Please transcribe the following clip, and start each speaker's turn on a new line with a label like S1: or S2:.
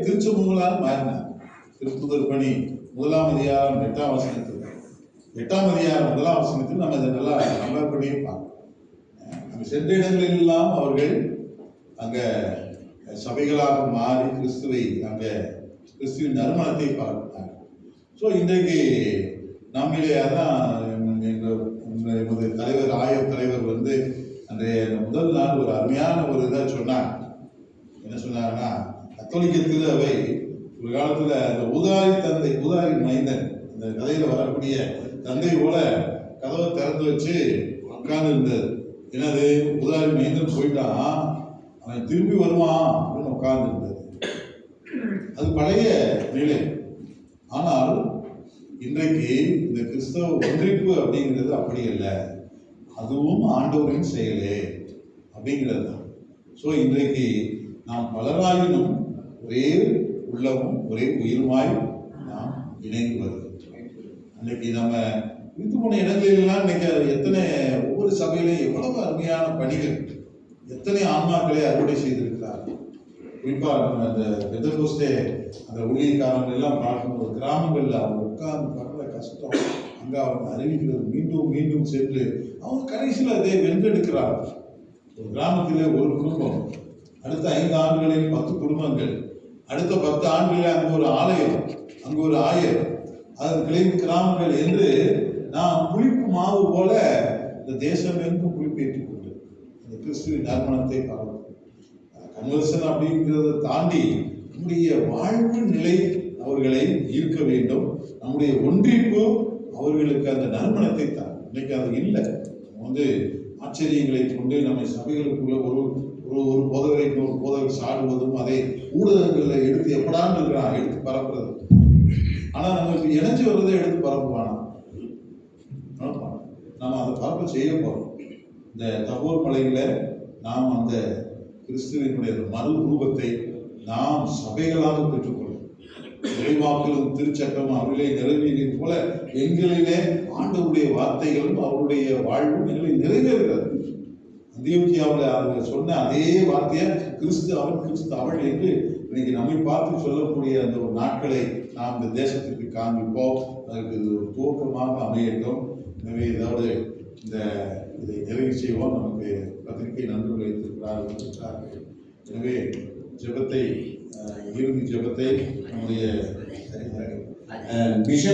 S1: திருச்சமூகளால் மாறினார். திருப்புதல் பணி 1ஆம் அதிகாரம் 8ஆம் வசனத்தில் 8ஆம் அதிகாரம் 1ஆம் வசனத்தில் நம்ம இதை நல்லா கம்பேர் பண்ணி பார்க்கணும். அங்க சென்ற இடங்களில் எல்லாம் அவர்கள் அங்க சபைகளாக மாறி கிறிஸ்துவின் நறுமணத்தை பரப்பினார். ஸோ இன்றைக்கு நம்மளே அதான் எமது தலைவர் ஆயர் தலைவர் வந்து அன்றைய முதல் நாள் ஒரு அருமையான ஒரு இதை சொன்னார். என்ன சொன்னாங்கன்னா, கத்தோலிக்கத்தில் அவை ஒரு காலத்துல அந்த ஊதாரி மைந்தன் அந்த கதையில வரக்கூடிய தந்தை போல கதவை திறந்து வச்சு உட்கார்ந்து இருந்தது. என்னது, ஊதாரி மைந்தன் போயிட்டான், அவன் திரும்பி வருவான் அப்படின்னு உட்கார்ந்து இருந்தது. அது பழைய நிலை. ஆனால் இன்றைக்கு இந்த கிறிஸ்தவ ஒன்றிப்பு அப்படிங்கிறது அப்படி இல்லை, அதுவும் ஆண்டவரின் செயலே அப்படிங்கிறது தான். ஸோ இன்றைக்கு நாம் பலராயினும் ஒரே உள்ளமும் ஒரே உயிருமாய் நாம் இணைந்து வருகிறோம். அன்னைக்கு நம்ம இருந்து போன இடங்களிலெல்லாம் இன்னைக்கு எத்தனை ஒவ்வொரு சபையிலையும் எவ்வளவு அருமையான பணிகள், எத்தனை ஆன்மாக்களை அறுவடை செய்திருக்கிறார்கள். குறிப்பா நம்ம அந்த பெந்தகோஸ்தே அந்த ஊழியக்காரங்கள் எல்லாம் பார்க்கும்போது கிராமங்கள்ல அவங்க உட்கார்ந்து படுற கஷ்டம், அங்க அவங்க அறிவிக்கிறது மீண்டும் மீண்டும் சென்று அவங்க கடைசியில் அதை வென்றெடுக்கிறார்கள். ஒரு கிராமத்திலே ஒரு குடும்பம், அடுத்த 5 ஆண்டுகளில் 10 குடும்பங்கள், அடுத்த 10 ஆண்டுகளில் அங்கு ஒரு ஆலயம், அங்கு ஒரு ஆயர், அதன் கிளைவு கிராமங்கள் என்று நாம் புளிப்பு மாவு போல இந்த தேசம் எங்கும் புளிப்பேற்றிக் கொண்டு அந்த கிறிஸ்துவின் நறுமணத்தை பரவும். கன்வர்சன் அப்படிங்கிறத தாண்டி நம்முடைய வாழ்வு நிலை அவர்களை ஈர்க்க வேண்டும். நம்முடைய ஒன்றிப்பு அவர்களுக்கு அந்த நறுமணத்தை தான். இன்னைக்கு அது இல்லை. வந்து ஆச்சரியங்களை கொண்டு நம்ம சபைகளுக்குள்ள ஒரு போதகரை ஒரு போதகர் சாடுவதும் அதை ஊடகங்களில் எடுத்து எப்படான்னு இருக்கிறான் எடுத்து பரப்புறது. ஆனா நமக்கு இணைஞ்சு வர்றதை எடுத்து பரப்புவானா? நம்ம அதை பரப்ப செய்ய போறோம். இந்த தபோர் மலையில நாம் அந்த கிறிஸ்துவினுடைய மறு ரூபத்தை நாம் சபைகளாக பெற்றுக்கொள்ளும். இறைவாக்களும் திருச்சட்டம் அவர்களே நிறைவேறியது போல எங்களிலே ஆண்டவருடைய வார்த்தைகளும் அவருடைய வாழ்வும் எங்களை நிறைவேறுகிறது. அந்தியோக்கியாவில் அவர்கள் சொன்ன அதே வார்த்தையை கிறிஸ்து அவன் கிறிஸ்து அவள் என்று இன்னைக்கு நம்மை பார்த்து சொல்லக்கூடிய அந்த ஒரு நாட்களை நாம் இந்த தேசத்திற்கு காண்பிப்போம். அதற்கு ஒரு துவக்கமாக அமையட்டும். எனவே இதோடு இதை நிறைவு செய்வோம். நமக்கு பத்திரிகை நண்பர்கள் வைத்திருக்கிறார்கள். எனவே ஜெபத்தை, இறுதி ஜெபத்தை நம்முடைய